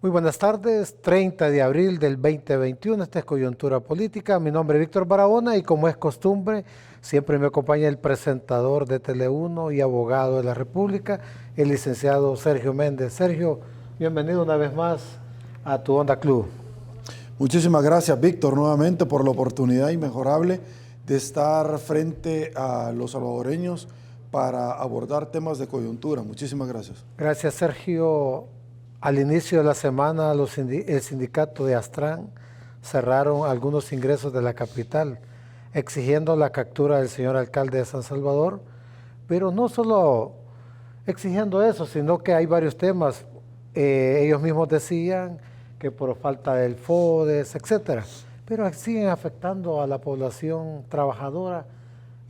Muy buenas tardes, 30 de abril del 2021, esta es Coyuntura Política. Mi nombre es Víctor Barahona y como es costumbre, siempre me acompaña el presentador de Tele1 y abogado de la República, el licenciado Sergio Méndez. Sergio, bienvenido una vez más a tu Onda Club. Muchísimas gracias, Víctor, nuevamente por la oportunidad inmejorable de estar frente a los salvadoreños para abordar temas de coyuntura. Muchísimas gracias. Gracias, Sergio. Al inicio de la semana, el sindicato de Astran cerraron algunos ingresos de la capital, exigiendo la captura del señor alcalde de San Salvador, pero no solo exigiendo eso, sino que hay varios temas. Ellos mismos decían que por falta del FODES, etcétera, pero siguen afectando a la población trabajadora.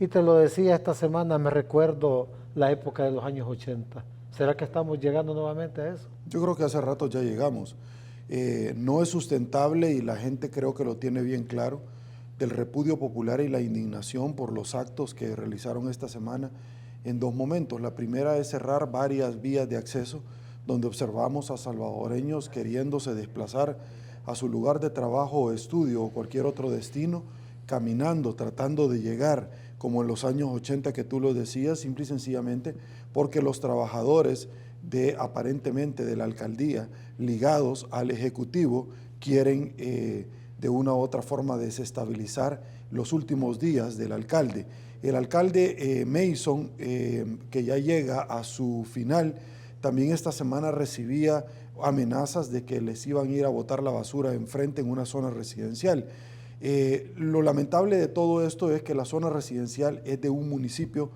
Y te lo decía esta semana, me recuerdo la época de los años 80. ¿Será que estamos llegando nuevamente a eso? Yo creo que hace rato ya llegamos. No es sustentable y la gente creo que lo tiene bien claro, del repudio popular y la indignación por los actos que realizaron esta semana en dos momentos. La primera es cerrar varias vías de acceso donde observamos a salvadoreños queriéndose desplazar a su lugar de trabajo o estudio o cualquier otro destino, caminando, tratando de llegar, como en los años 80 que tú lo decías, simple y sencillamente porque los trabajadores aparentemente de la alcaldía, ligados al Ejecutivo, quieren de una u otra forma desestabilizar los últimos días del alcalde. El alcalde Mason, que ya llega a su final, también esta semana recibía amenazas de que les iban a ir a botar la basura enfrente en una zona residencial. Lo lamentable de todo esto es que la zona residencial es de un municipio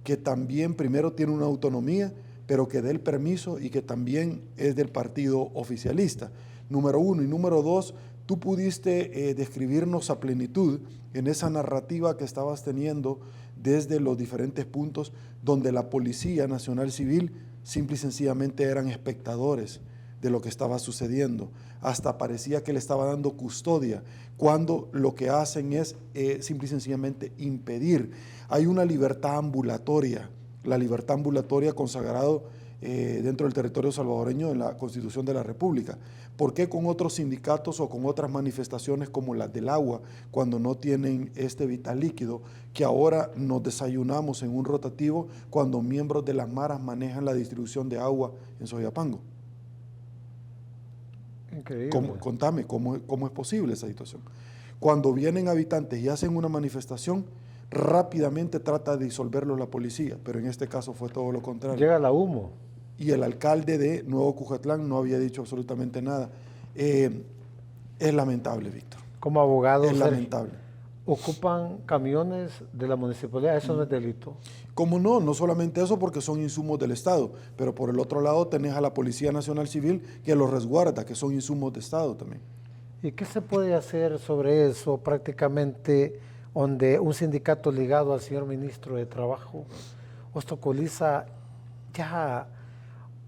que también primero tiene una autonomía, pero que dé el permiso y que también es del partido oficialista. Número uno. Y número dos, tú pudiste describirnos a plenitud en esa narrativa que estabas teniendo desde los diferentes puntos donde la Policía Nacional Civil simple y sencillamente eran espectadores de lo que estaba sucediendo. Hasta parecía que le estaba dando custodia, cuando lo que hacen es simple y sencillamente impedir. Hay una libertad ambulatoria, la libertad ambulatoria consagrado dentro del territorio salvadoreño en la Constitución de la República. ¿Por qué con otros sindicatos o con otras manifestaciones como las del agua, cuando no tienen este vital líquido, que ahora nos desayunamos en un rotativo cuando miembros de las maras manejan la distribución de agua en Soyapango? Increíble. Contame, ¿cómo es posible esa situación? Cuando vienen habitantes y hacen una manifestación, rápidamente trata de disolverlo la policía, pero en este caso fue todo lo contrario. Llega la humo. Y el alcalde de Nuevo Cujatlán no había dicho absolutamente nada. Es lamentable, Víctor. Como abogado, es lamentable. Ocupan camiones de la municipalidad, eso no es delito. Como no, no solamente eso, porque son insumos del Estado, pero por el otro lado tenés a la Policía Nacional Civil que los resguarda, que son insumos de Estado también. ¿Y qué se puede hacer sobre eso prácticamente donde un sindicato ligado al señor ministro de Trabajo, Ostocoliza, ya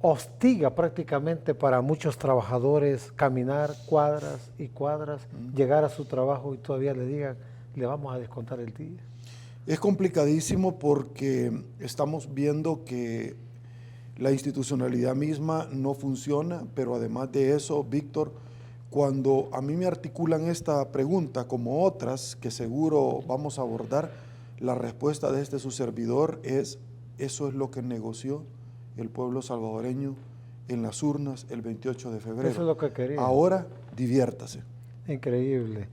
hostiga prácticamente para muchos trabajadores caminar cuadras y cuadras, llegar a su trabajo y todavía le digan, le vamos a descontar el día? Es complicadísimo porque estamos viendo que la institucionalidad misma no funciona, pero además de eso, Víctor, cuando a mí me articulan esta pregunta, como otras que seguro vamos a abordar, la respuesta de su servidor es: eso es lo que negoció el pueblo salvadoreño en las urnas el 28 de febrero. Eso es lo que quería. Ahora, diviértase. Increíble.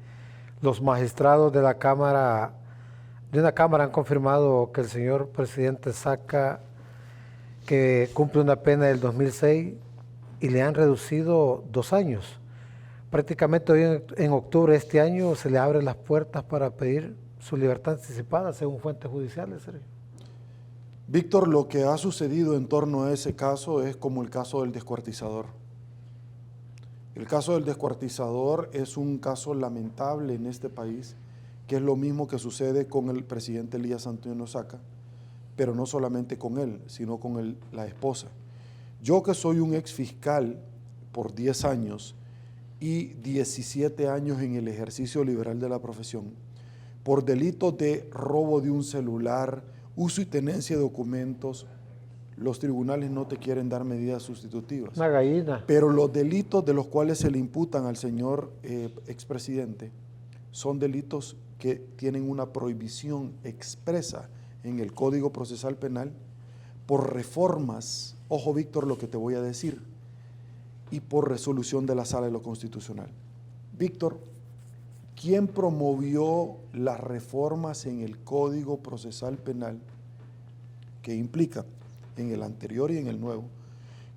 Los magistrados de la Cámara, de una Cámara, han confirmado que el señor presidente Saca, que cumple una pena del 2006 y le han reducido 2 años. Prácticamente hoy en octubre de este año se le abren las puertas para pedir su libertad anticipada, según fuentes judiciales, Sergio. Víctor, lo que ha sucedido en torno a ese caso es como el caso del descuartizador. El caso del descuartizador es un caso lamentable en este país, que es lo mismo que sucede con el presidente Elías Antonio Saca, pero no solamente con él, sino con la esposa. Yo, que soy un ex fiscal por 10 años y 17 años en el ejercicio liberal de la profesión, por delitos de robo de un celular, uso y tenencia de documentos, los tribunales no te quieren dar medidas sustitutivas. Una gallina. Pero los delitos de los cuales se le imputan al señor expresidente son delitos que tienen una prohibición expresa en el Código Procesal Penal por reformas, ojo Víctor lo que te voy a decir, y por resolución de la Sala de lo Constitucional. Víctor, ¿quién promovió las reformas en el Código Procesal Penal que implica en el anterior y en el nuevo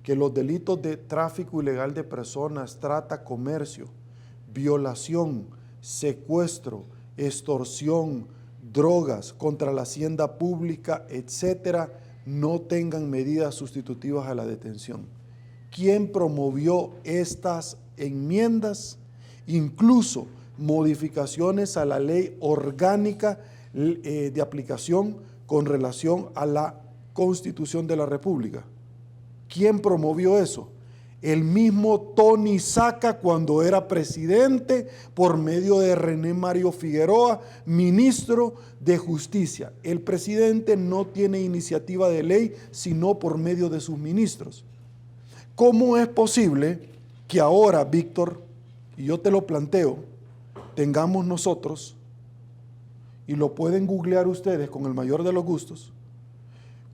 que los delitos de tráfico ilegal de personas, trata, comercio, violación, secuestro, extorsión, drogas contra la hacienda pública, etcétera, no tengan medidas sustitutivas a la detención? ¿Quién promovió estas enmiendas? Incluso modificaciones a la ley orgánica de aplicación con relación a la Constitución de la República. ¿Quién promovió eso? El mismo Tony Saca cuando era presidente por medio de René Mario Figueroa, ministro de Justicia. El presidente no tiene iniciativa de ley sino por medio de sus ministros. ¿Cómo es posible que ahora, Víctor, y yo te lo planteo, tengamos nosotros, y lo pueden googlear ustedes con el mayor de los gustos,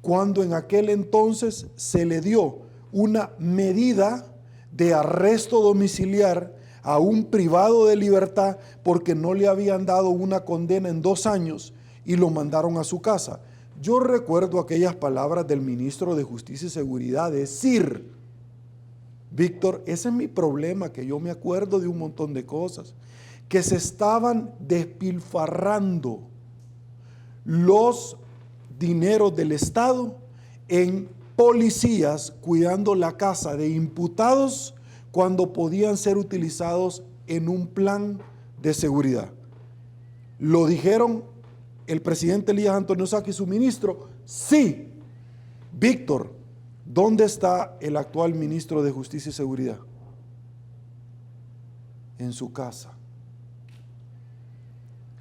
cuando en aquel entonces se le dio una medida de arresto domiciliar a un privado de libertad porque no le habían dado una condena en 2 años y lo mandaron a su casa? Yo recuerdo aquellas palabras del ministro de Justicia y Seguridad decir, Víctor, ese es mi problema, que yo me acuerdo de un montón de cosas, que se estaban despilfarrando los dineros del Estado en policías cuidando la casa de imputados cuando podían ser utilizados en un plan de seguridad. ¿Lo dijeron el presidente Elías Antonio Saca y su ministro? Sí. Víctor, ¿dónde está el actual ministro de Justicia y Seguridad? En su casa.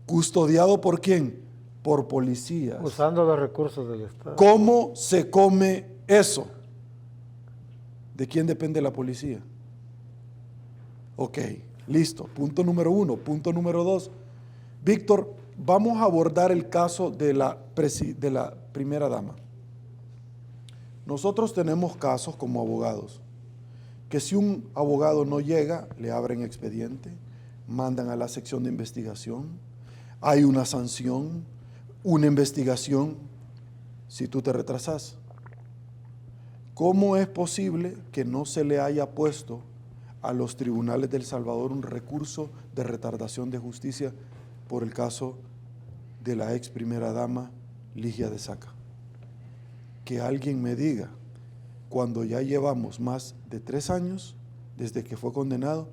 ¿Custodiado por quién? Por policías. Usando los recursos del Estado. ¿Cómo se come eso? ¿De quién depende la policía? Ok, listo. Punto número 1. Punto número 2. Víctor, vamos a abordar el caso de la primera dama. Nosotros tenemos casos como abogados, que si un abogado no llega, le abren expediente, mandan a la sección de investigación, hay una sanción, una investigación, si tú te retrasas. ¿Cómo es posible que no se le haya puesto a los tribunales de El Salvador un recurso de retardación de justicia por el caso de la ex primera dama Ligia de Saca? Que alguien me diga, cuando ya llevamos más de 3 años desde que fue condenado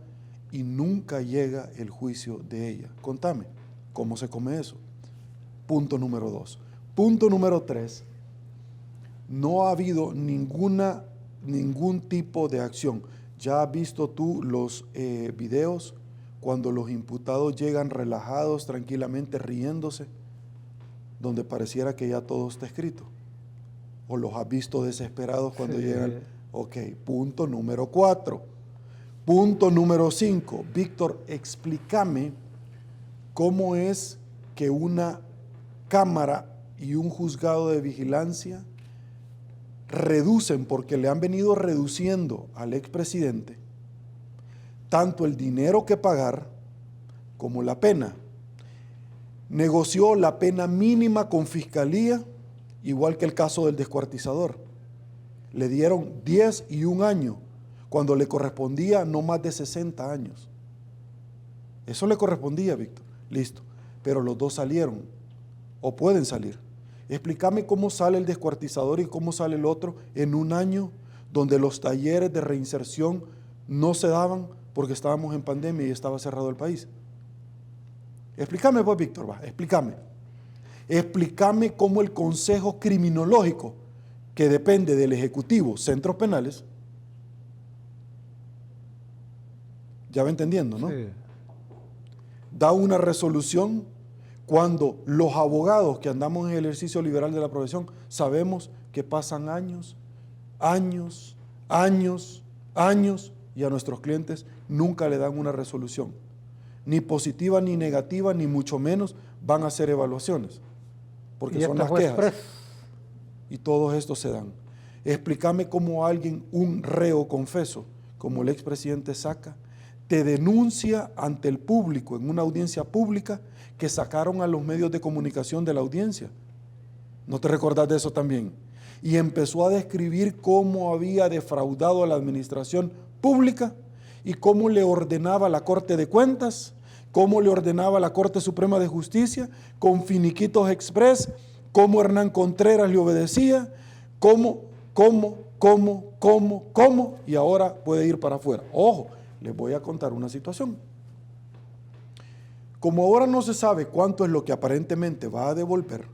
y nunca llega el juicio de ella. Contame, ¿cómo se come eso? Punto número 2. Punto número 3. No ha habido ningún tipo de acción. ¿Ya has visto tú los videos cuando los imputados llegan relajados, tranquilamente, riéndose, donde pareciera que ya todo está escrito? ¿O los has visto desesperados cuando llegan? Ok, punto número 4. Punto número 5. Víctor, explícame cómo es que una cámara y un juzgado de vigilancia reducen, porque le han venido reduciendo al expresidente, tanto el dinero que pagar como la pena. Negoció la pena mínima con fiscalía, igual que el caso del descuartizador. Le dieron 10 y 1 año, cuando le correspondía no más de 60 años. Eso le correspondía, Víctor. Listo. Pero los dos salieron, o pueden salir. Explícame cómo sale el descuartizador y cómo sale el otro en 1 año, donde los talleres de reinserción no se daban porque estábamos en pandemia y estaba cerrado el país. Explícame pues, Víctor, va, explícame. Explícame cómo el Consejo Criminológico, que depende del Ejecutivo, Centros Penales, ya va entendiendo, ¿no? Sí. Da una resolución cuando los abogados que andamos en el ejercicio liberal de la profesión sabemos que pasan años años, años, años, y a nuestros clientes nunca le dan una resolución, ni positiva ni negativa, ni mucho menos van a hacer evaluaciones, porque Y son este las juez quejas. Y todos estos se dan. Explícame cómo alguien, un reo confeso, como el expresidente Saca, te denuncia ante el público, en una audiencia pública, que sacaron a los medios de comunicación de la audiencia. ¿No te recordás de eso también? Y empezó a describir cómo había defraudado a la administración pública y cómo le ordenaba la Corte de Cuentas, cómo le ordenaba la Corte Suprema de Justicia, con finiquitos express, cómo Hernán Contreras le obedecía, cómo, y ahora puede ir para afuera. Ojo, les voy a contar una situación. Como ahora no se sabe cuánto es lo que aparentemente va a devolver,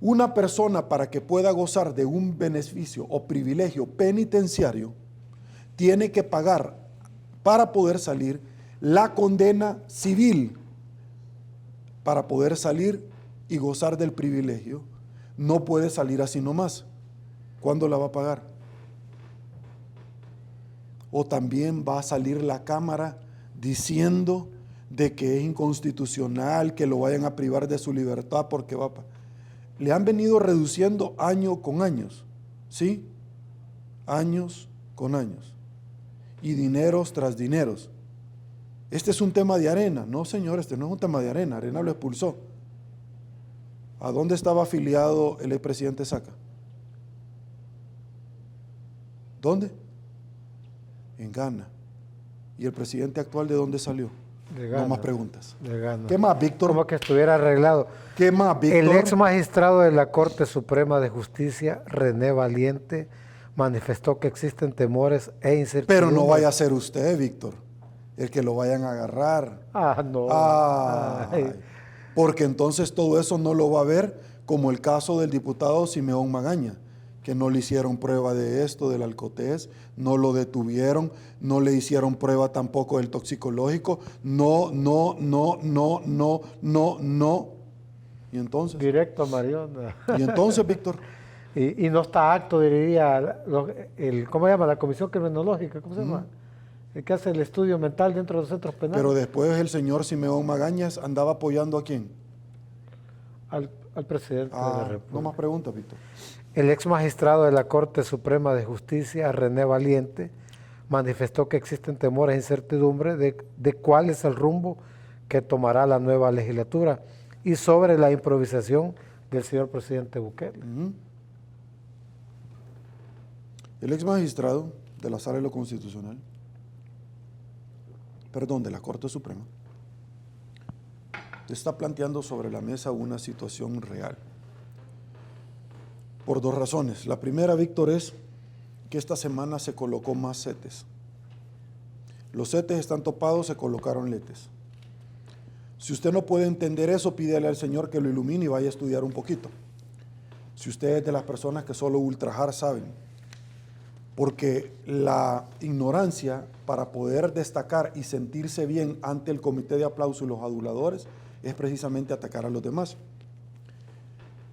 una persona, para que pueda gozar de un beneficio o privilegio penitenciario, tiene que pagar, para poder salir, la condena civil para poder salir y gozar del privilegio. No puede salir así nomás. ¿Cuándo la va a pagar? O también va a salir la Cámara diciendo de que es inconstitucional que lo vayan a privar de su libertad porque va a... Le han venido reduciendo año con años, ¿sí? Años con años. Y dineros tras dineros. Este es un tema de Arena. No, señor, este no es un tema de Arena. Arena lo expulsó. ¿A dónde estaba afiliado el expresidente Saca? ¿Dónde? En Ghana. ¿Y el presidente actual de dónde salió? De Ghana. No más preguntas. De Ghana. ¿Qué más, Víctor? Como que estuviera arreglado. ¿Qué más, Víctor? El ex magistrado de la Corte Suprema de Justicia, René Valiente, manifestó que existen temores e incertidumbres. Pero no vaya a ser usted, Víctor, el que lo vayan a agarrar. Ah, no. Ay, porque entonces todo eso no lo va a ver, como el caso del diputado Simeón Magaña, que no le hicieron prueba de esto, del alcotés, no lo detuvieron, no le hicieron prueba tampoco del toxicológico, no. Y entonces. Directo a Mariona. Y entonces, Víctor. Y no está acto, diría, ¿cómo se llama? La Comisión Criminológica, ¿cómo se llama? El que hace el estudio mental dentro de los centros penales. Pero después el señor Simeón Magañas andaba apoyando ¿a quién? Al presidente de la República. No más preguntas, Víctor. El ex magistrado de la Corte Suprema de Justicia, René Valiente, manifestó que existen temores e incertidumbres de cuál es el rumbo que tomará la nueva legislatura y sobre la improvisación del señor presidente Bukele. El ex magistrado de la Sala de lo Constitucional, de la Corte Suprema, está planteando sobre la mesa una situación real. Por dos razones. La primera, Víctor, es que esta semana se colocó más setes. Los setes están topados, se colocaron letes. Si usted no puede entender eso, pídele al Señor que lo ilumine y vaya a estudiar un poquito. Si usted es de las personas que solo ultrajar saben. Porque la ignorancia, para poder destacar y sentirse bien ante el comité de aplauso y los aduladores, es precisamente atacar a los demás.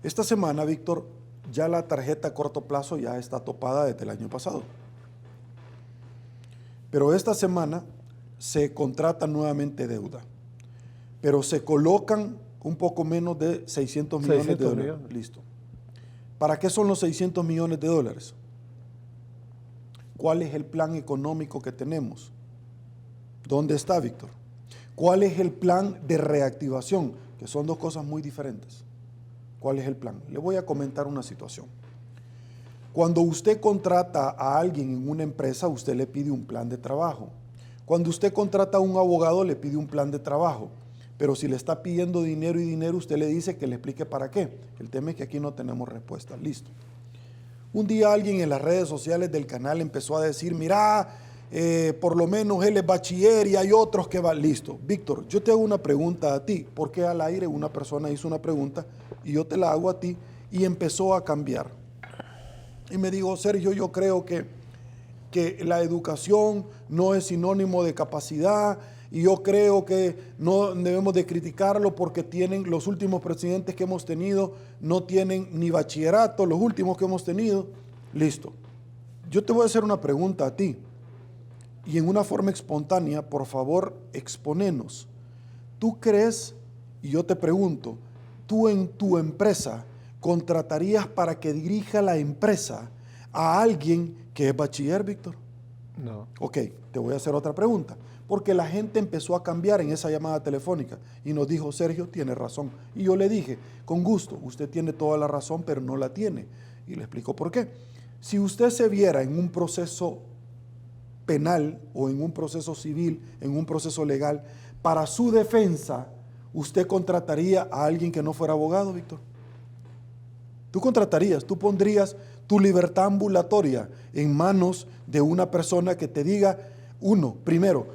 Esta semana, Víctor, ya la tarjeta a corto plazo ya está topada desde el año pasado. Pero esta semana se contrata nuevamente deuda, pero se colocan un poco menos de 600 millones de dólares. Listo. ¿Para qué son los 600 millones de dólares? ¿Cuál es el plan económico que tenemos? ¿Dónde está, Víctor? ¿Cuál es el plan de reactivación? Que son dos cosas muy diferentes. ¿Cuál es el plan? Le voy a comentar una situación. Cuando usted contrata a alguien en una empresa, usted le pide un plan de trabajo. Cuando usted contrata a un abogado, le pide un plan de trabajo. Pero si le está pidiendo dinero y dinero, usted le dice que le explique para qué. El tema es que aquí no tenemos respuesta. Listo. Un día alguien en las redes sociales del canal empezó a decir, mira, por lo menos él es bachiller y hay otros que van. Listo. Víctor, yo te hago una pregunta a ti. ¿Por qué al aire una persona hizo una pregunta y yo te la hago a ti? Y empezó a cambiar. Y me dijo, Sergio, yo creo que la educación no es sinónimo de capacidad y yo creo que no debemos de criticarlo porque los últimos presidentes que hemos tenido no tienen ni bachillerato, los últimos que hemos tenido. Listo. Yo te voy a hacer una pregunta a ti y en una forma espontánea, por favor, exponenos. ¿Tú crees, y yo te pregunto, tú en tu empresa contratarías para que dirija la empresa a alguien que es bachiller, Víctor? No. Ok, te voy a hacer otra pregunta, porque la gente empezó a cambiar en esa llamada telefónica y nos dijo, Sergio, tiene razón. Y yo le dije, con gusto, usted tiene toda la razón, pero no la tiene. Y le explico por qué. Si usted se viera en un proceso penal o en un proceso civil, en un proceso legal, para su defensa, ¿usted contrataría a alguien que no fuera abogado, Víctor? Tú contratarías, tú pondrías tu libertad ambulatoria en manos de una persona que te diga, uno, primero,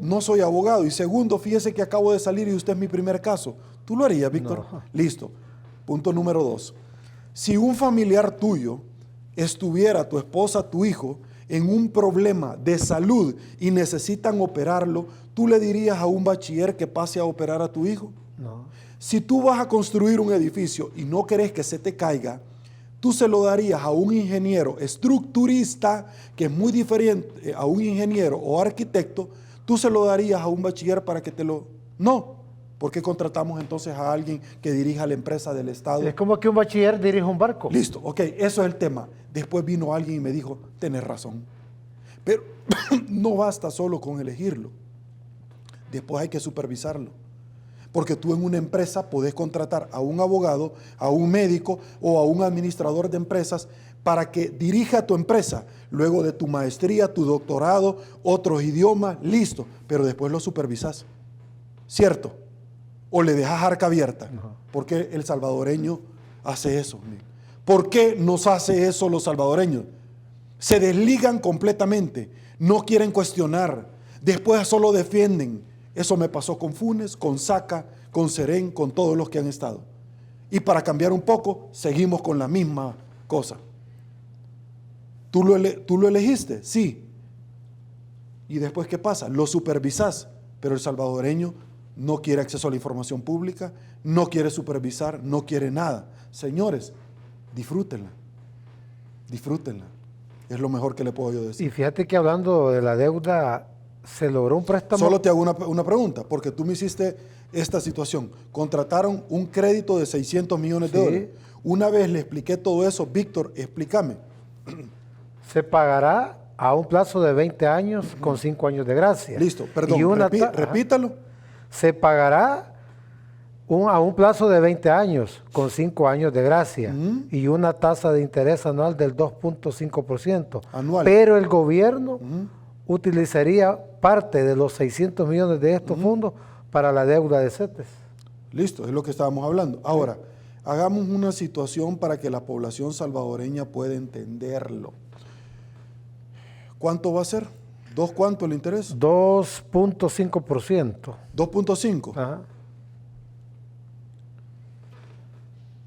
no soy abogado, y segundo, fíjese que acabo de salir y usted es mi primer caso. ¿Tú lo harías, Víctor? No. Listo. Punto número 2. Si un familiar tuyo estuviera, tu esposa, tu hijo, en un problema de salud y necesitan operarlo, ¿tú le dirías a un bachiller que pase a operar a tu hijo? No. Si tú vas a construir un edificio y no querés que se te caiga, tú se lo darías a un ingeniero estructurista, que es muy diferente a un ingeniero o arquitecto, tú se lo darías a un bachiller para que te lo... No. ¿Por qué contratamos entonces a alguien que dirija la empresa del Estado? Es como que un bachiller dirige un barco. Listo, ok, eso es el tema. Después vino alguien y me dijo, tenés razón. Pero no basta solo con elegirlo. Después hay que supervisarlo. Porque tú en una empresa podés contratar a un abogado, a un médico o a un administrador de empresas para que dirija tu empresa. Luego de tu maestría, tu doctorado, otros idiomas, listo. Pero después lo supervisás. ¿Cierto? O le dejas arca abierta. No. ¿Por qué el salvadoreño hace eso? ¿Por qué nos hace eso los salvadoreños? Se desligan completamente, no quieren cuestionar, después solo defienden. Eso me pasó con Funes, con Saca, con Serén, con todos los que han estado. Y para cambiar un poco, seguimos con la misma cosa. ¿Tú lo elegiste? Sí. ¿Y después qué pasa? Lo supervisás, pero el salvadoreño no quiere acceso a la información pública, no quiere supervisar, no quiere nada. Señores, disfrútenla, disfrútenla. Es lo mejor que le puedo yo decir. Y fíjate que hablando de la deuda, se logró un préstamo. Solo te hago una pregunta, porque tú me hiciste esta situación. Contrataron un crédito de 600 millones de Sí. dólares. Una vez le expliqué todo eso, Víctor, explícame. Se pagará a un plazo de 20 años con 5 años de gracia. Listo, perdón, Y una repítalo. Se pagará a un plazo de 20 años con 5 años de gracia y una tasa de interés anual del 2.5%. Anual. Pero el gobierno utilizaría parte de los 600 millones de estos fondos para la deuda de CETES. Listo, es lo que estábamos hablando. Ahora, hagamos una situación para que la población salvadoreña pueda entenderlo. ¿Cuánto va a ser? ¿Dos cuánto el interés? 2.5%. 2.5 Ajá.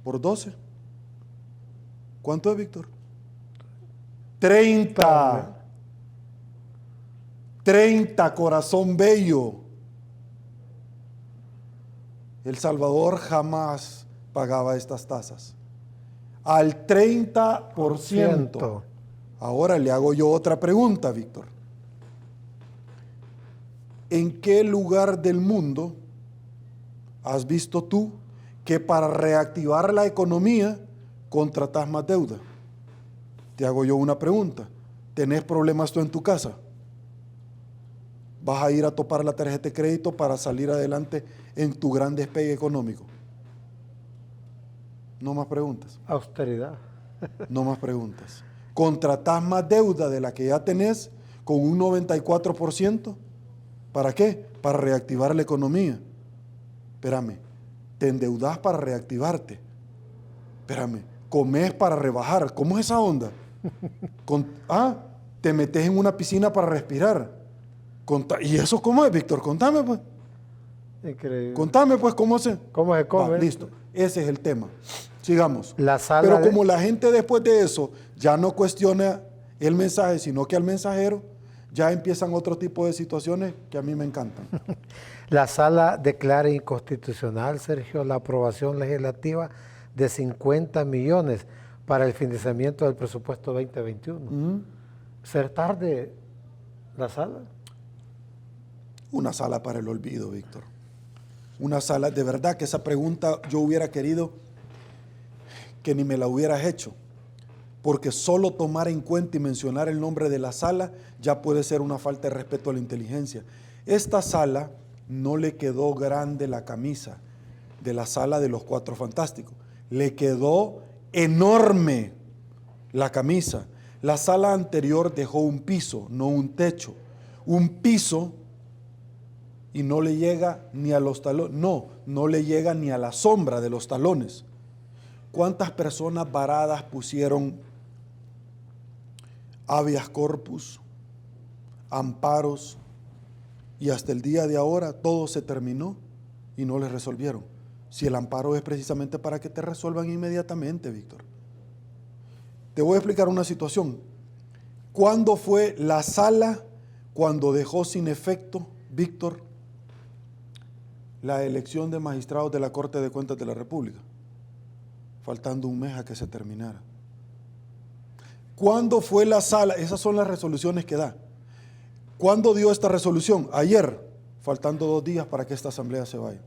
por 12. ¿Cuánto es, Víctor? 30. 30, corazón bello. El Salvador jamás pagaba estas tasas. Al 30%. Ahora le hago yo otra pregunta, Víctor. ¿En qué lugar del mundo has visto tú que para reactivar la economía contratas más deuda? Te hago yo una pregunta. ¿Tenés problemas tú en tu casa? ¿Vas a ir a topar la tarjeta de crédito para salir adelante en tu gran despegue económico? No más preguntas. Austeridad. No más preguntas. ¿Contratás más deuda de la que ya tenés con un 94%? ¿Para qué? Para reactivar la economía. Espérame, te endeudás para reactivarte. Espérame, comés para rebajar. ¿Cómo es esa onda? Te metes en una piscina para respirar. ¿Y eso cómo es, Víctor? Contame, pues. Increíble. Contame, pues, cómo se... ¿Cómo se come? Listo, ese es el tema. Sigamos. La sala Pero de- como la gente después de eso ya no cuestiona el mensaje, sino que al mensajero, ya empiezan otro tipo de situaciones que a mí me encantan. La sala declara inconstitucional, Sergio, la aprobación legislativa de 50 millones para el financiamiento del presupuesto 2021. ¿Ser tarde la sala? Una sala para el olvido, Víctor. Una sala, de verdad que esa pregunta yo hubiera querido que ni me la hubieras hecho, porque solo tomar en cuenta y mencionar el nombre de la sala ya puede ser una falta de respeto a la inteligencia. Esta sala no le quedó grande la camisa de la sala de los Cuatro Fantásticos, le quedó enorme la camisa. La sala anterior dejó un piso, no un techo. Un piso y no le llega ni a los talones, no le llega ni a la sombra de los talones. ¿Cuántas personas varadas pusieron habeas corpus, amparos, y hasta el día de ahora todo se terminó y no les resolvieron? Si el amparo es precisamente para que te resuelvan inmediatamente, Víctor. Te voy a explicar una situación. ¿Cuándo fue la sala cuando dejó sin efecto, Víctor, la elección de magistrados de la Corte de Cuentas de la República? Faltando un mes a que se terminara. ¿Cuándo fue la sala? Esas son las resoluciones que da. ¿Cuándo dio esta resolución? Ayer, faltando 2 días para que esta asamblea se vaya.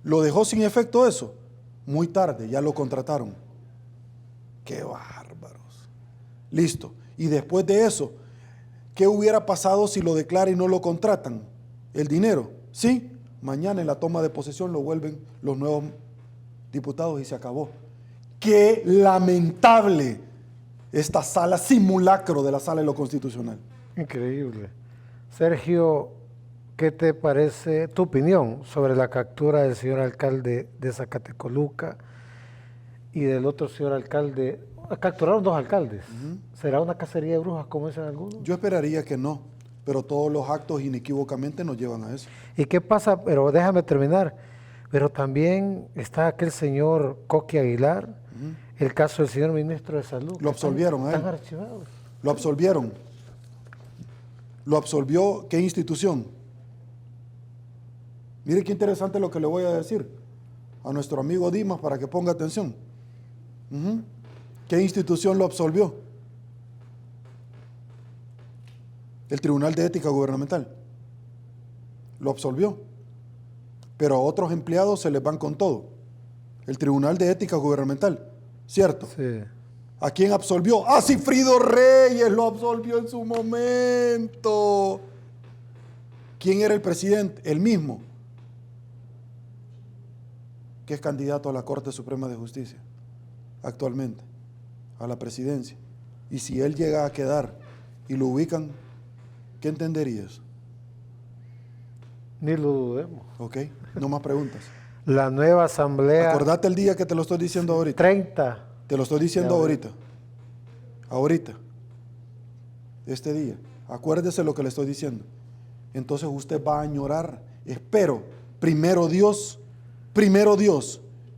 ¿Lo dejó sin efecto eso? Muy tarde, ya lo contrataron. ¡Qué bárbaros! Listo. Y después de eso, ¿qué hubiera pasado si lo declara y no lo contratan? ¿El dinero? Sí, mañana en la toma de posesión lo vuelven los nuevos diputados y se acabó. ¡Qué lamentable esta sala, simulacro de la sala de lo constitucional! Increíble. Sergio, ¿qué te parece tu opinión sobre la captura del señor alcalde de Zacatecoluca y del otro señor alcalde? Capturaron 2 alcaldes. ¿Será una cacería de brujas, como dicen algunos? Yo esperaría que no, pero todos los actos inequívocamente nos llevan a eso. ¿Y qué pasa? Pero déjame terminar. Pero también está aquel señor Coqui Aguilar, el caso del señor ministro de Salud. Lo absolvieron a él. Están archivados. Lo absolvieron. ¿Lo absolvió qué institución? Mire qué interesante lo que le voy a decir a nuestro amigo Dimas para que ponga atención. ¿Qué institución lo absolvió? El Tribunal de Ética Gubernamental. Lo absolvió. Pero a otros empleados se les van con todo. El Tribunal de Ética Gubernamental, ¿cierto? Sí. ¿A quién absolvió? ¡A Cifrido Reyes! Lo absolvió en su momento. ¿Quién era el presidente? El mismo, que es candidato a la Corte Suprema de Justicia actualmente, a la presidencia. Y si él llega a quedar y lo ubican, ¿qué entenderías? Ni lo dudemos. ¿Ok? No más preguntas. La nueva asamblea... Acordate el día que te lo estoy diciendo ahorita. 30. Te lo estoy diciendo Ya, ahorita. Ahorita. Este día. Acuérdese lo que le estoy diciendo. Entonces usted va a añorar, espero, primero Dios,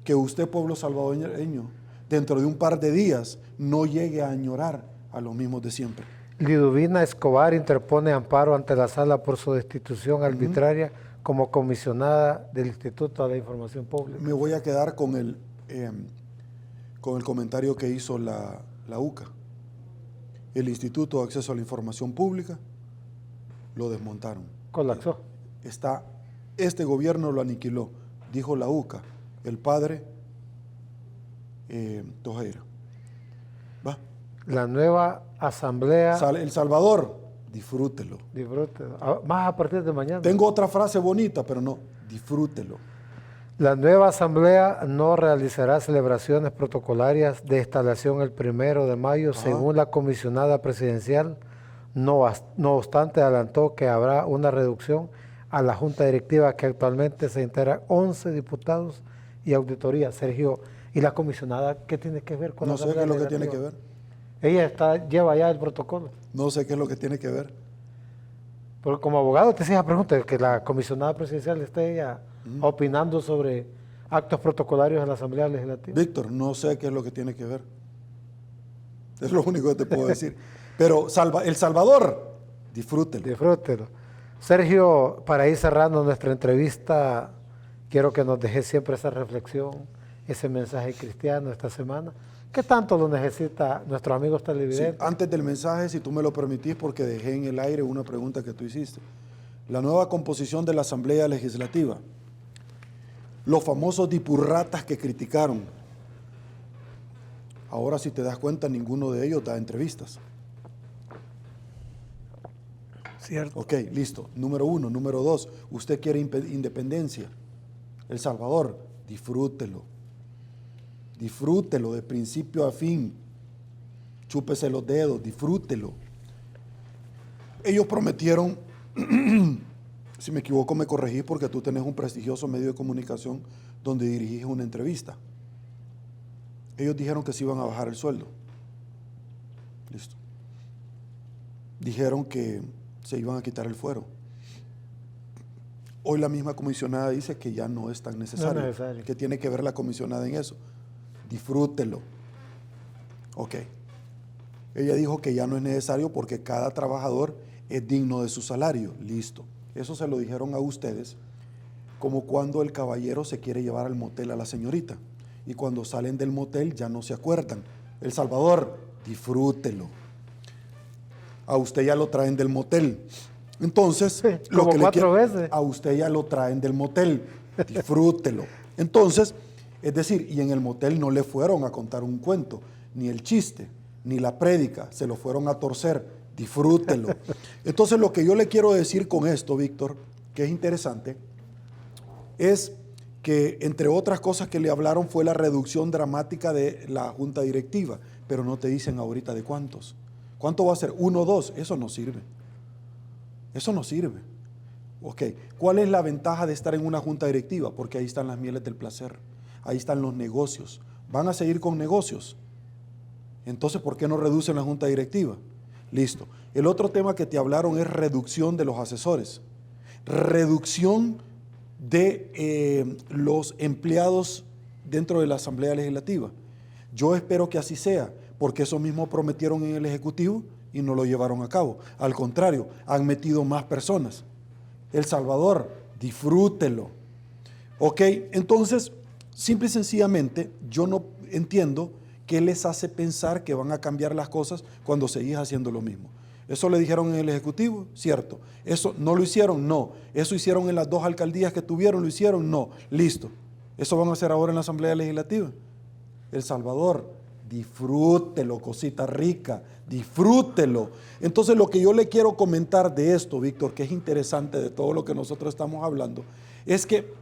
que usted, pueblo salvadoreño, dentro de un par de días, no llegue a añorar a los mismos de siempre. Liduvina Escobar interpone amparo ante la sala por su destitución arbitraria como comisionada del Instituto de la Información Pública. Me voy a quedar con el comentario que hizo la UCA. El Instituto de Acceso a la Información Pública lo desmontaron. Colapsó. Este gobierno lo aniquiló, dijo la UCA, el padre Tojeira. ¿Va? La nueva asamblea... El Salvador, disfrútelo. Disfrútelo. Más a partir de mañana. Tengo otra frase bonita, pero no, disfrútelo. La nueva asamblea no realizará celebraciones protocolarias de instalación el 1 de mayo, según la comisionada presidencial. No obstante, adelantó que habrá una reducción a la junta directiva, que actualmente se integra 11 diputados y auditoría. Sergio, ¿y la comisionada qué tiene que ver con la asamblea? No sé qué es lo que tiene que ver. Ella lleva ya el protocolo. No sé qué es lo que tiene que ver. Porque como abogado te hacía la pregunta, que la comisionada presidencial esté ella opinando sobre actos protocolarios en la Asamblea Legislativa. Víctor, no sé qué es lo que tiene que ver. Es lo único que te puedo decir. Pero El Salvador, disfrútelo. Disfrútelo. Sergio, para ir cerrando nuestra entrevista, quiero que nos dejes siempre esa reflexión, ese mensaje cristiano esta semana. ¿Qué tanto lo necesita nuestros amigos Sí, televidentes? antes del mensaje, si tú me lo permitís, porque dejé en el aire una pregunta que tú hiciste. La nueva composición de la Asamblea Legislativa. Los famosos dipurratas que criticaron. Ahora, si te das cuenta, ninguno de ellos da entrevistas. Cierto. Ok, listo. Número 1. Número 2, usted quiere independencia. El Salvador, disfrútelo. Disfrútelo de principio a fin. Chúpese los dedos, disfrútelo. Ellos prometieron, si me equivoco me corregí porque tú tenés un prestigioso medio de comunicación donde dirigís una entrevista. Ellos dijeron que se iban a bajar el sueldo. Listo. Dijeron que se iban a quitar el fuero. Hoy la misma comisionada dice que ya no es tan necesario. No es necesario. ¿Qué tiene que ver la comisionada en eso? Disfrútelo. Ok. Ella dijo que ya no es necesario porque cada trabajador es digno de su salario. Listo. Eso se lo dijeron a ustedes, como cuando el caballero se quiere llevar al motel a la señorita y cuando salen del motel ya no se acuerdan. El Salvador, disfrútelo. A usted ya lo traen del motel. Entonces, Sí, como 4 veces. a usted ya lo traen del motel, disfrútelo. Entonces, es decir, y en el motel no le fueron a contar un cuento, ni el chiste, ni la prédica, se lo fueron a torcer, disfrútelo. Entonces, lo que yo le quiero decir con esto, Víctor, que es interesante, es que entre otras cosas que le hablaron fue la reducción dramática de la junta directiva, pero no te dicen ahorita de cuántos. ¿Cuánto va a ser? 1 o 2, eso no sirve. Eso no sirve. Ok, ¿cuál es la ventaja de estar en una junta directiva? Porque ahí están las mieles del placer, ahí están los negocios. ¿Van a seguir con negocios? Entonces, ¿por qué no reducen la junta directiva? Listo. El otro tema que te hablaron es reducción de los asesores. Reducción de los empleados dentro de la Asamblea Legislativa. Yo espero que así sea, porque eso mismo prometieron en el Ejecutivo y no lo llevaron a cabo. Al contrario, han metido más personas. El Salvador, disfrútelo. Ok, entonces, simple y sencillamente, yo no entiendo qué les hace pensar que van a cambiar las cosas cuando seguís haciendo lo mismo. ¿Eso le dijeron en el Ejecutivo? Cierto. ¿Eso no lo hicieron? No. ¿Eso hicieron en las 2 alcaldías que tuvieron? ¿Lo hicieron? No. Listo. ¿Eso van a hacer ahora en la Asamblea Legislativa? El Salvador, disfrútelo, cosita rica, disfrútelo. Entonces, lo que yo le quiero comentar de esto, Víctor, que es interesante de todo lo que nosotros estamos hablando, es que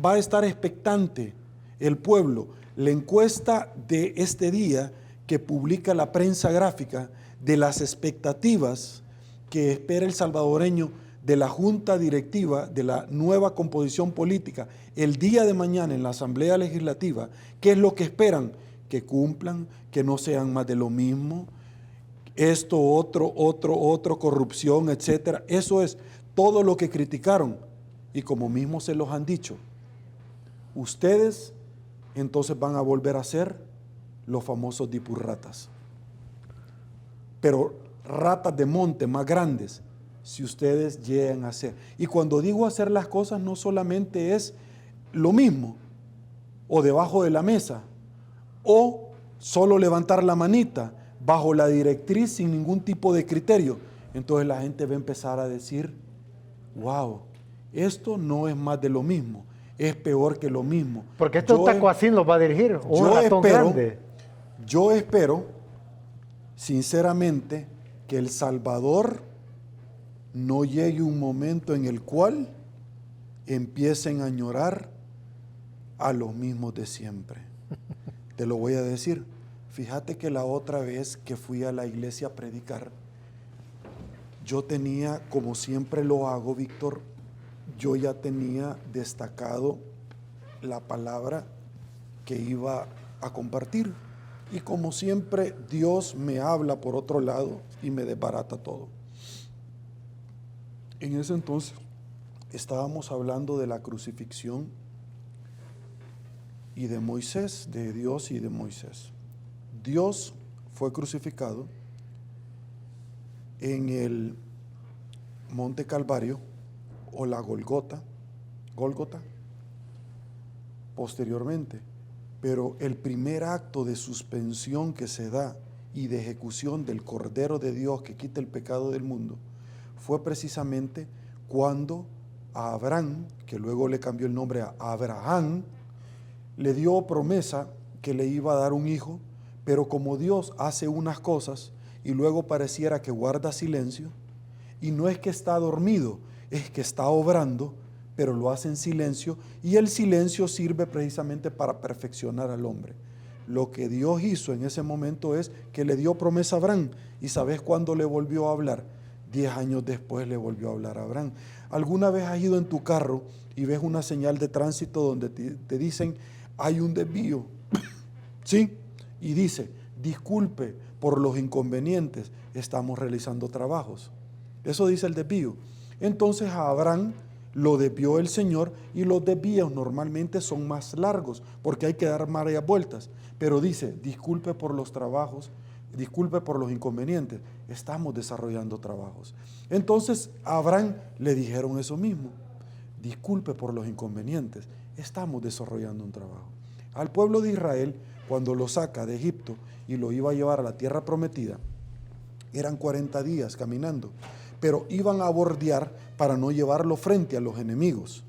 va a estar expectante el pueblo. La encuesta de este día que publica la prensa gráfica de las expectativas que espera el salvadoreño de la junta directiva, de la nueva composición política, el día de mañana en la Asamblea Legislativa, ¿qué es lo que esperan? Que cumplan, que no sean más de lo mismo, esto, otro, corrupción, etcétera. Eso es todo lo que criticaron. Y como mismo se los han dicho, ustedes entonces van a volver a ser los famosos dipurratas. Pero ratas de monte más grandes, si ustedes llegan a hacer. Y cuando digo hacer las cosas, no solamente es lo mismo, o debajo de la mesa, o solo levantar la manita, bajo la directriz sin ningún tipo de criterio. Entonces la gente va a empezar a decir, wow, esto no es más de lo mismo, es peor que lo mismo. Porque este tacuacín los va a dirigir, un ratón grande. Yo espero, sinceramente, que El Salvador no llegue un momento en el cual empiecen a añorar a los mismos de siempre. Te lo voy a decir. Fíjate que la otra vez que fui a la iglesia a predicar, yo tenía, como siempre lo hago, Víctor, yo ya tenía destacado la palabra que iba a compartir. Y como siempre, Dios me habla por otro lado y me desbarata todo. En ese entonces estábamos hablando de la crucifixión y de Moisés, de Dios y de Moisés. Dios fue crucificado en el Monte Calvario o la Gólgota. Posteriormente, Pero el primer acto de suspensión que se da y de ejecución del Cordero de Dios que quita el pecado del mundo fue precisamente cuando a Abraham, que luego le cambió el nombre a Abraham, le dio promesa que le iba a dar un hijo, pero como Dios hace unas cosas y luego pareciera que guarda silencio, y no es que está dormido, es que está obrando, pero lo hace en silencio, y el silencio sirve precisamente para perfeccionar al hombre. Lo que Dios hizo en ese momento es que le dio promesa a Abraham, y ¿sabes cuándo le volvió a hablar? 10 años después le volvió a hablar a Abraham. ¿Alguna vez has ido en tu carro y ves una señal de tránsito donde te dicen hay un desvío? ¿Sí? Y dice, disculpe por los inconvenientes, estamos realizando trabajos. Eso dice el desvío. Entonces a Abraham lo desvió el Señor, y los desvíos normalmente son más largos porque hay que dar varias vueltas. Pero dice, disculpe por los trabajos, disculpe por los inconvenientes, estamos desarrollando trabajos. Entonces a Abraham le dijeron eso mismo, disculpe por los inconvenientes, estamos desarrollando un trabajo. Al pueblo de Israel, cuando lo saca de Egipto y lo iba a llevar a la tierra prometida, eran 40 días caminando, pero iban a bordear para no llevarlo frente a los enemigos.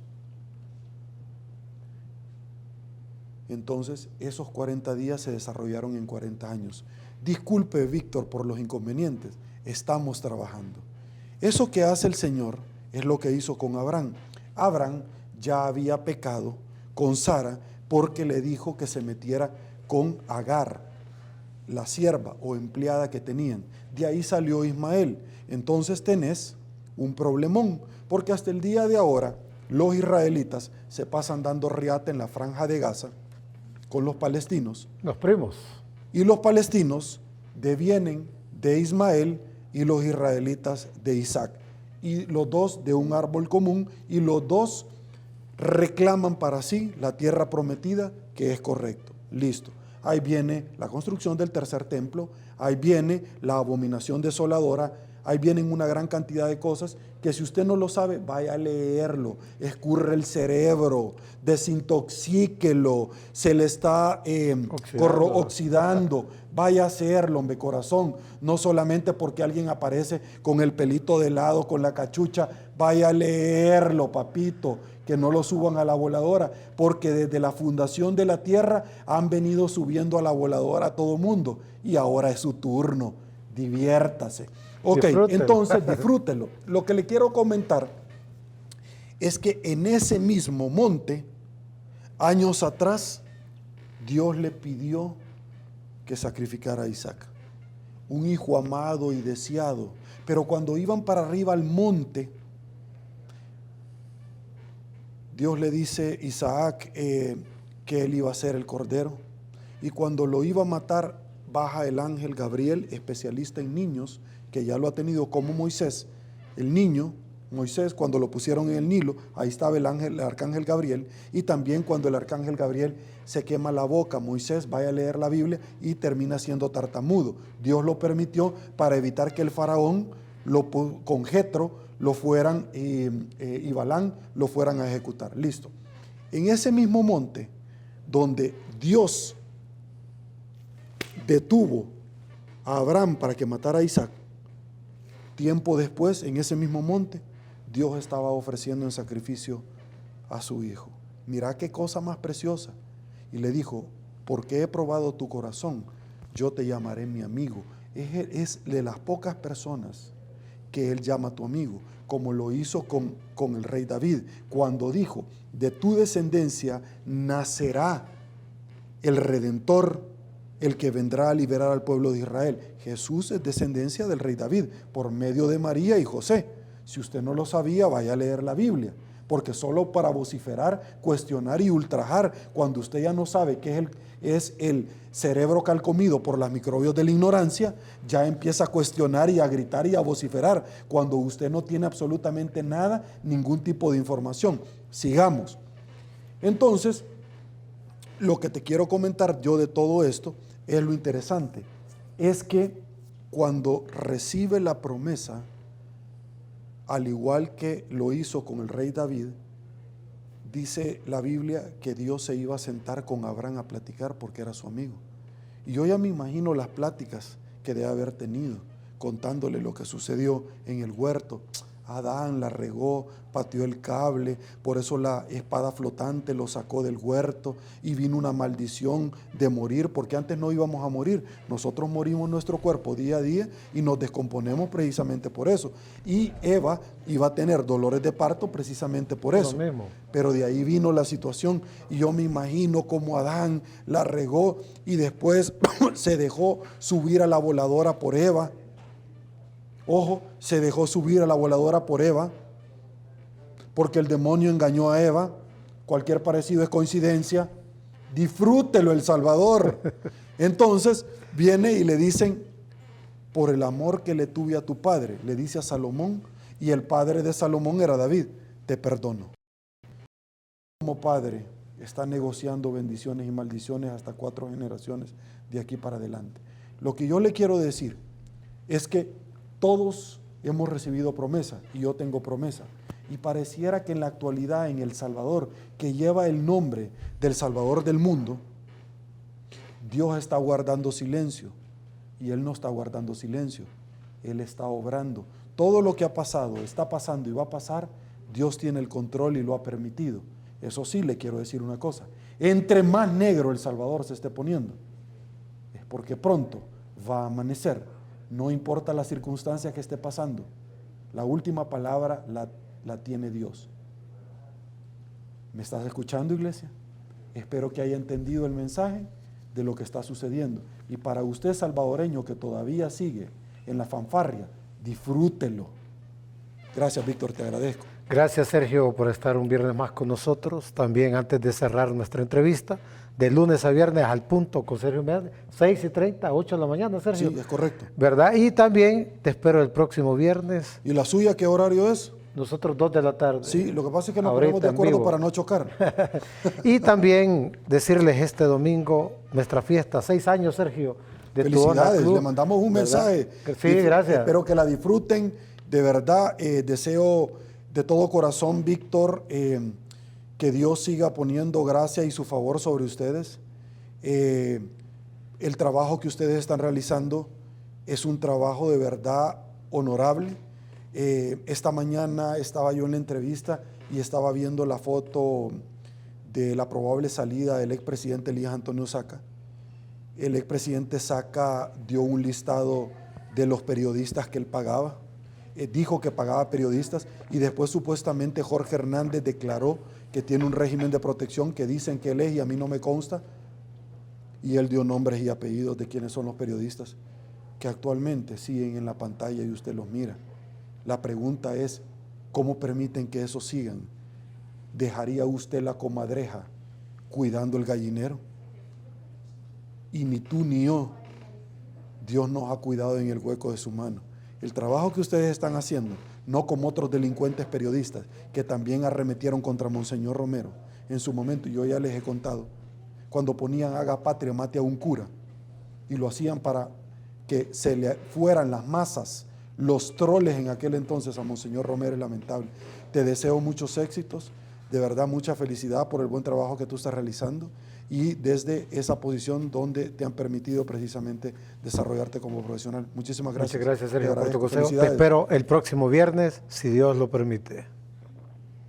Entonces esos 40 días se desarrollaron en 40 años. Disculpe, Víctor, por los inconvenientes, estamos trabajando. Eso que hace el Señor es lo que hizo con Abraham. Abraham ya había pecado con Sara porque le dijo que se metiera con Agar, la sierva o empleada que tenían. De ahí salió Ismael. Entonces tenés un problemón, porque hasta el día de ahora los israelitas se pasan dando riata en la franja de Gaza con los palestinos. Los primos. Y los palestinos devienen de Ismael y los israelitas de Isaac. Y los dos de un árbol común, y los dos reclaman para sí la tierra prometida, que es correcto. Listo. Ahí viene la construcción del tercer templo, ahí viene la abominación desoladora, ahí vienen una gran cantidad de cosas que si usted no lo sabe, vaya a leerlo, escurre el cerebro, desintoxíquelo, se le está oxidando, vaya a hacerlo, hombre, corazón, no solamente porque alguien aparece con el pelito de lado, con la cachucha, vaya a leerlo, papito, que no lo suban a la voladora, porque desde la fundación de la tierra han venido subiendo a la voladora a todo mundo, y ahora es su turno, diviértase. Ok, Disfrútelo. entonces disfrútelo. Lo que le quiero comentar es que en ese mismo monte, años atrás, Dios le pidió que sacrificara a Isaac, un hijo amado y deseado. Pero cuando iban para arriba al monte, Dios le dice a Isaac que él iba a ser el cordero. Y cuando lo iba a matar, baja el ángel Gabriel, especialista en niños, que ya lo ha tenido como Moisés. El niño, Moisés, cuando lo pusieron en el Nilo, ahí estaba el arcángel Gabriel. Y también cuando el arcángel Gabriel se quema la boca, Moisés vaya a leer la Biblia y termina siendo tartamudo. Dios lo permitió para evitar que el faraón con Jetro lo fueran y Balán lo fueran a ejecutar. Listo. En ese mismo monte donde Dios detuvo a Abraham para que matara a Isaac, tiempo después, en ese mismo monte, Dios estaba ofreciendo en sacrificio a su hijo. Mira qué cosa más preciosa. Y le dijo, porque he probado tu corazón, yo te llamaré mi amigo. Es de las pocas personas que él llama tu amigo, como lo hizo con el rey David, cuando dijo, de tu descendencia nacerá el Redentor, el que vendrá a liberar al pueblo de Israel. Jesús es descendencia del rey David, por medio de María y José. Si usted no lo sabía, vaya a leer la Biblia, porque solo para vociferar, cuestionar y ultrajar, cuando usted ya no sabe qué es el cerebro calcomido por los microbios de la ignorancia, ya empieza a cuestionar y a gritar y a vociferar, cuando usted no tiene absolutamente nada, ningún tipo de información. Sigamos. Entonces, lo que te quiero comentar yo de todo esto es lo interesante, es que cuando recibe la promesa, al igual que lo hizo con el rey David, dice la Biblia que Dios se iba a sentar con Abraham a platicar porque era su amigo. Y yo ya me imagino las pláticas que debe haber tenido, contándole lo que sucedió en el huerto. Adán la regó, pateó el cable, por eso la espada flotante lo sacó del huerto y vino una maldición de morir, porque antes no íbamos a morir. Nosotros morimos nuestro cuerpo día a día y nos descomponemos precisamente por eso. Y Eva iba a tener dolores de parto precisamente por eso. Lo mismo. Pero de ahí vino la situación y yo me imagino cómo Adán la regó y después se dejó subir a la voladora por Eva. Ojo, se dejó subir a la voladora por Eva, porque el demonio engañó a Eva. Cualquier parecido es coincidencia. Disfrútelo el Salvador. Entonces viene y le dicen, por el amor que le tuve a tu padre, le dice a Salomón, y el padre de Salomón era David, te perdono. Como padre está negociando bendiciones y maldiciones hasta 4 generaciones de aquí para adelante. Lo que yo le quiero decir es que todos hemos recibido promesa y yo tengo promesa. Y pareciera que en la actualidad en El Salvador, que lleva el nombre del Salvador del mundo, Dios está guardando silencio. Y Él no está guardando silencio. Él está obrando. Todo lo que ha pasado, está pasando y va a pasar, Dios tiene el control y lo ha permitido. Eso sí, le quiero decir una cosa. Entre más negro El Salvador se esté poniendo, es porque pronto va a amanecer. No importa la circunstancia que esté pasando, la última palabra la tiene Dios. ¿Me estás escuchando, iglesia? Espero que haya entendido el mensaje de lo que está sucediendo. Y para usted, salvadoreño, que todavía sigue en la fanfarria, disfrútelo. Gracias, Víctor, te agradezco. Gracias, Sergio, por estar un viernes más con nosotros. También antes de cerrar nuestra entrevista, de lunes a viernes al punto con Sergio Meade, 6:30, 8 de la mañana, Sergio. Sí, es correcto. ¿Verdad? Y también te espero el próximo viernes. ¿Y la suya qué horario es? Nosotros 2 de la tarde. Sí, lo que pasa es que nos Ahorita ponemos de en acuerdo vivo. para no chocar. Y también decirles este domingo, nuestra fiesta, 6 años, Sergio, de tu Onda Felicidades, Club, le mandamos un ¿verdad? mensaje. Sí, gracias. Espero que la disfruten. De verdad, deseo de todo corazón, Víctor, que Dios siga poniendo gracia y su favor sobre ustedes. El trabajo que ustedes están realizando es un trabajo de verdad honorable. Esta mañana estaba yo en la entrevista y estaba viendo la foto de la probable salida del expresidente Elías Antonio Saca. El expresidente Saca dio un listado de los periodistas que él pagaba. Dijo que pagaba periodistas y después supuestamente Jorge Hernández declaró que tiene un régimen de protección que dicen que él es y a mí no me consta. Y él dio nombres y apellidos de quiénes son los periodistas que actualmente siguen en la pantalla y usted los mira. La pregunta es, ¿cómo permiten que eso sigan? ¿Dejaría usted la comadreja cuidando el gallinero? Y ni tú ni yo, Dios nos ha cuidado en el hueco de su mano. El trabajo que ustedes están haciendo, no como otros delincuentes periodistas que también arremetieron contra Monseñor Romero en su momento, yo ya les he contado, cuando ponían haga patria, mate a un cura, y lo hacían para que se le fueran las masas, los troles en aquel entonces a Monseñor Romero, es lamentable. Te deseo muchos éxitos, de verdad mucha felicidad por el buen trabajo que tú estás realizando y desde esa posición donde te han permitido precisamente desarrollarte como profesional. Muchísimas gracias. Muchas gracias, Sergio, Te por tu agradezco. consejo. Te Felicidades. espero el próximo viernes, si Dios lo permite.